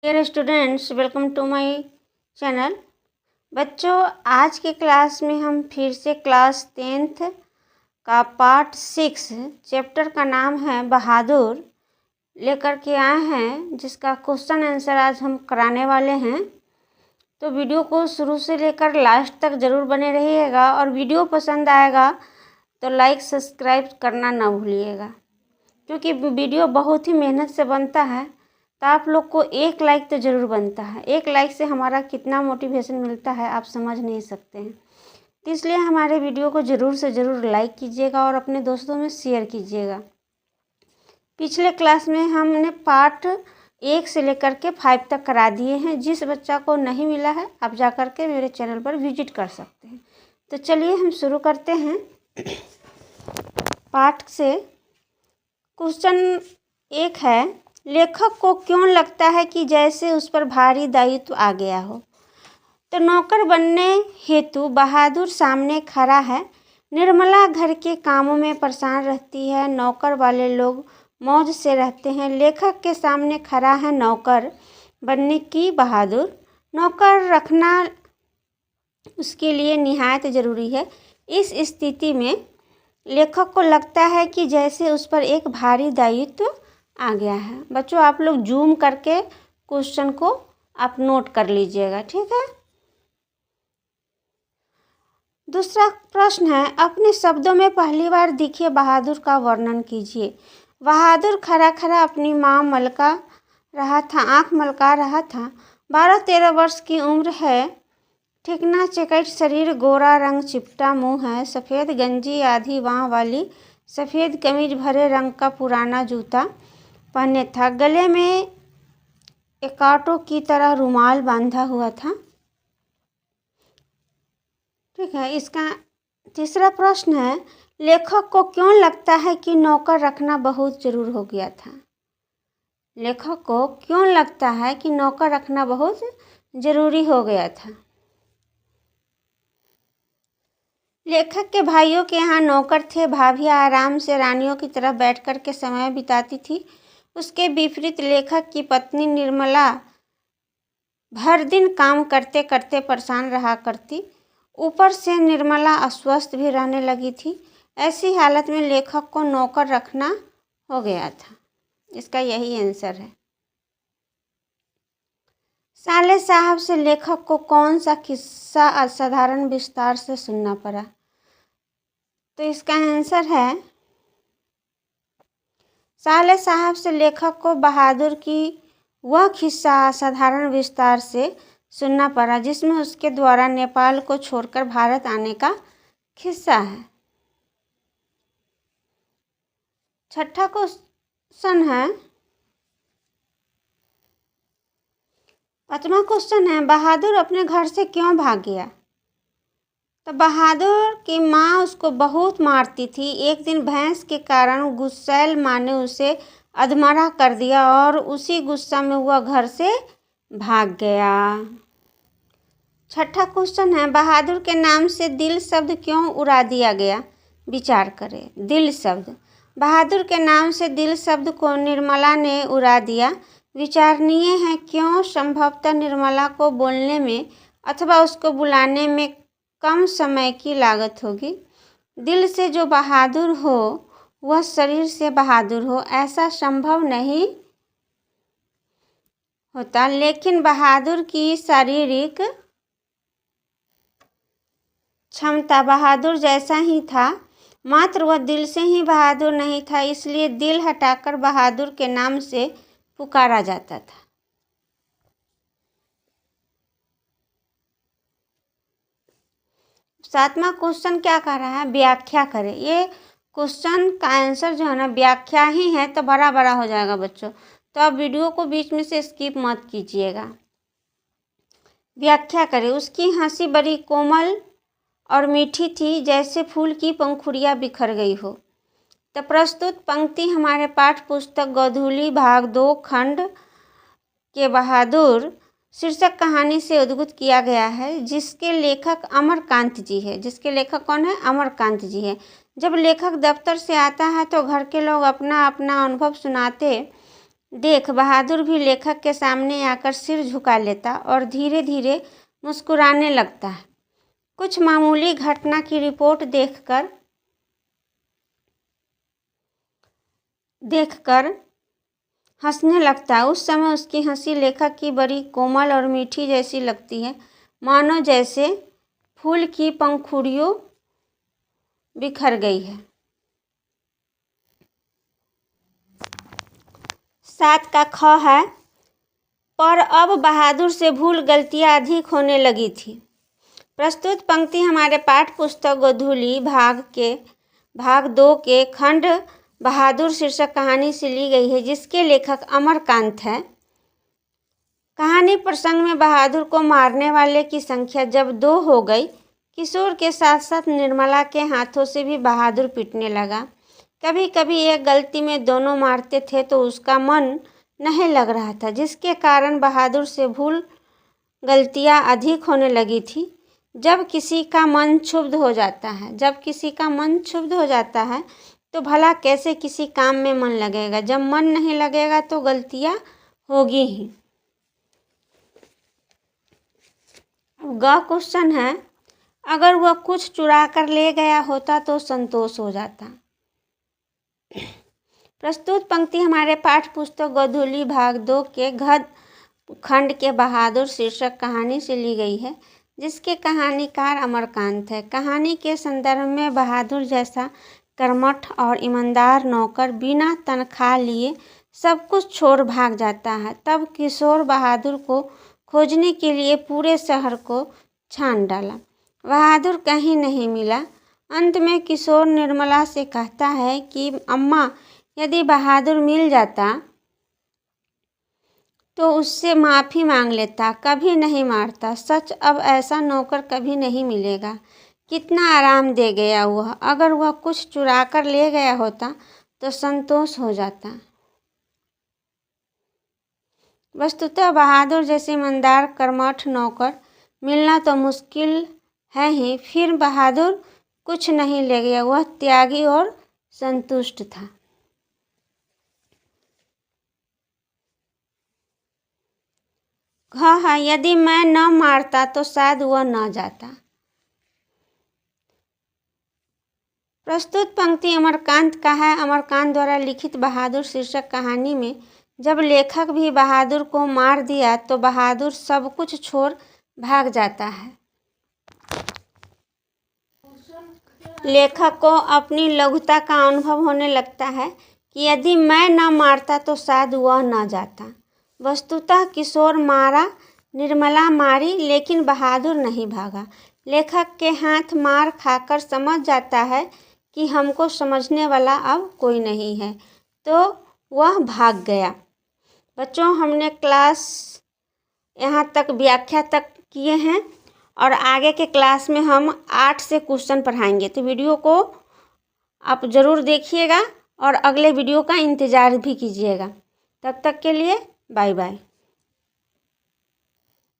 Dear students, welcome to my channel. बच्चों, आज की क्लास में हम फिर से क्लास 10th का पार्ट 6 चैप्टर का नाम है बहादुर लेकर के आए हैं, जिसका क्वेश्चन आंसर आज हम कराने वाले हैं। तो वीडियो को शुरू से लेकर लास्ट तक ज़रूर बने रहिएगा और वीडियो पसंद आएगा तो लाइक सब्सक्राइब करना ना भूलिएगा, क्योंकि वीडियो बहुत ही मेहनत से बनता है। तो आप लोग को एक लाइक तो ज़रूर बनता है। एक लाइक से हमारा कितना मोटिवेशन मिलता है आप समझ नहीं सकते हैं। तो इसलिए हमारे वीडियो को ज़रूर से ज़रूर लाइक कीजिएगा और अपने दोस्तों में शेयर कीजिएगा। पिछले क्लास में हमने पार्ट 1 से लेकर के 5 तक करा दिए हैं। जिस बच्चा को नहीं मिला है आप जा कर के मेरे चैनल पर विजिट कर सकते हैं। तो चलिए हम शुरू करते हैं पार्ट से। क्वेश्चन 1 है, लेखक को क्यों लगता है कि जैसे उस पर भारी दायित्व आ गया हो। तो नौकर बनने हेतु बहादुर सामने खड़ा है। निर्मला घर के कामों में परेशान रहती है। नौकर वाले लोग मौज से रहते हैं। लेखक के सामने खड़ा है नौकर बनने की बहादुर। नौकर रखना उसके लिए निहायत ज़रूरी है। इस स्थिति में लेखक को लगता है कि जैसे उस पर एक भारी दायित्व आ गया है। बच्चों, आप लोग जूम करके क्वेश्चन को आप नोट कर लीजिएगा, ठीक है। दूसरा प्रश्न है, अपने शब्दों में पहली बार दिखे बहादुर का वर्णन कीजिए। बहादुर खड़ा खड़ा अपनी माँ मलका रहा था, आँख मलका रहा था। 12-13 वर्ष की उम्र है। ठिकना चकैत शरीर, गोरा रंग, चिपटा मुँह है। सफ़ेद गंजी आधी बाँह वाली, सफ़ेद कमीज, भरे रंग का पुराना जूता पहने था। गले में एकाटो की तरह रुमाल बांधा हुआ था, ठीक है। इसका तीसरा प्रश्न है, लेखक को क्यों लगता है कि नौकर रखना बहुत जरूर हो गया था। लेखक को क्यों लगता है कि नौकर रखना बहुत जरूरी हो गया था। लेखक के भाइयों के यहाँ नौकर थे। भाभी आराम से रानियों की तरह बैठ कर के समय बिताती थी। उसके विपरीत लेखक की पत्नी निर्मला भर दिन काम करते करते परेशान रहा करती। ऊपर से निर्मला अस्वस्थ भी रहने लगी थी। ऐसी हालत में लेखक को नौकर रखना हो गया था। इसका यही आंसर है। साले साहब से लेखक को कौन सा किस्सा असाधारण विस्तार से सुनना पड़ा। तो इसका आंसर है, साले साहब से लेखक को बहादुर की वह किस्सा असाधारण विस्तार से सुनना पड़ा जिसमें उसके द्वारा नेपाल को छोड़कर भारत आने का किस्सा है। छठा क्वेश्चन है, 5वां क्वेश्चन है, बहादुर अपने घर से क्यों भाग गया। तो बहादुर की माँ उसको बहुत मारती थी। एक दिन भैंस के कारण गुस्सैल माँ ने उसे अधमरा कर दिया और उसी गुस्सा में वह घर से भाग गया। छठा क्वेश्चन है, बहादुर के नाम से दिल शब्द क्यों उड़ा दिया गया। विचार करें। दिल शब्द, बहादुर के नाम से दिल शब्द को निर्मला ने उड़ा दिया। विचारणीय है क्यों। संभवतः निर्मला को बोलने में अथवा उसको बुलाने में कम समय की लागत होगी। दिल से जो बहादुर हो वह शरीर से बहादुर हो, ऐसा संभव नहीं होता। लेकिन बहादुर की शारीरिक क्षमता बहादुर जैसा ही था, मात्र वह दिल से ही बहादुर नहीं था। इसलिए दिल हटाकर बहादुर के नाम से पुकारा जाता था। सातवां क्वेश्चन क्या कह रहा है, व्याख्या करें। ये क्वेश्चन का आंसर जो है ना व्याख्या ही है, तो बड़ा बड़ा हो जाएगा बच्चों। तो आप वीडियो को बीच में से स्किप मत कीजिएगा। व्याख्या करें। उसकी हंसी बड़ी कोमल और मीठी थी, जैसे फूल की पंखुड़ियाँ बिखर गई हो। तो प्रस्तुत पंक्ति हमारे पाठ्य पुस्तक गोधूली भाग 2 खंड के बहादुर शीर्षक कहानी से उद्भूत किया गया है, जिसके लेखक अमरकांत जी है। जिसके लेखक कौन है, अमरकांत जी है। जब लेखक दफ्तर से आता है तो घर के लोग अपना अपना अनुभव सुनाते देख बहादुर भी लेखक के सामने आकर सिर झुका लेता और धीरे धीरे मुस्कुराने लगता है। कुछ मामूली घटना की रिपोर्ट देखकर हंसने लगता है। उस समय उसकी हंसी लेखक की बड़ी कोमल और मीठी जैसी लगती है, मानो जैसे फूल की पंखुड़ियों बिखर गई है। 7 का ख है, पर अब बहादुर से भूल गलतियां अधिक होने लगी थी। प्रस्तुत पंक्ति हमारे पाठ्य पुस्तक गोधूली भाग 2 के खंड बहादुर शीर्षक कहानी से ली गई है, जिसके लेखक अमरकांत है। कहानी प्रसंग में बहादुर को मारने वाले की संख्या जब 2 हो गई, किशोर के साथ साथ निर्मला के हाथों से भी बहादुर पीटने लगा। कभी कभी एक गलती में दोनों मारते थे तो उसका मन नहीं लग रहा था, जिसके कारण बहादुर से भूल गलतियां अधिक होने लगी थी। जब किसी का मन क्षुब्ध हो जाता है तो भला कैसे किसी काम में मन लगेगा। जब मन नहीं लगेगा तो गलतियां होगी ही। ग क्वेश्चन है, अगर वह कुछ चुरा कर ले गया होता तो संतोष हो जाता। प्रस्तुत पंक्ति हमारे पाठ्य पुस्तक गोधूली भाग 2 के खंड के बहादुर शीर्षक कहानी से ली गई है, जिसके कहानीकार अमरकांत है। कहानी के संदर्भ में बहादुर जैसा कर्मठ और ईमानदार नौकर बिना तनख्वाह लिए सब कुछ छोड़ भाग जाता है। तब किशोर बहादुर को खोजने के लिए पूरे शहर को छान डाला। बहादुर कहीं नहीं मिला। अंत में किशोर निर्मला से कहता है कि अम्मा, यदि बहादुर मिल जाता तो उससे माफ़ी मांग लेता, कभी नहीं मारता। सच, अब ऐसा नौकर कभी नहीं मिलेगा। कितना आराम दे गया वह। अगर वह कुछ चुरा कर ले गया होता तो संतोष हो जाता। वस्तुतः बहादुर जैसे ईमानदार कर्मठ नौकर मिलना तो मुश्किल है ही, फिर बहादुर कुछ नहीं ले गया, वह त्यागी और संतुष्ट था। हाँ, यदि मैं न मारता तो शायद वह न जाता। प्रस्तुत पंक्ति अमरकांत का है। अमरकांत द्वारा लिखित बहादुर शीर्षक कहानी में जब लेखक भी बहादुर को मार दिया तो बहादुर सब कुछ छोड़ भाग जाता है। लेखक को अपनी लघुता का अनुभव होने लगता है कि यदि मैं न मारता तो शायद वह न जाता। वस्तुतः किशोर मारा, निर्मला मारी, लेकिन बहादुर नहीं भागा। लेखक के हाथ मार खाकर समझ जाता है कि हमको समझने वाला अब कोई नहीं है, तो वह भाग गया। बच्चों, हमने क्लास यहाँ तक व्याख्या तक किए हैं और आगे के क्लास में हम 8 से क्वेश्चन पढ़ाएंगे, तो वीडियो को आप ज़रूर देखिएगा और अगले वीडियो का इंतज़ार भी कीजिएगा। तब तक के लिए बाय बाय।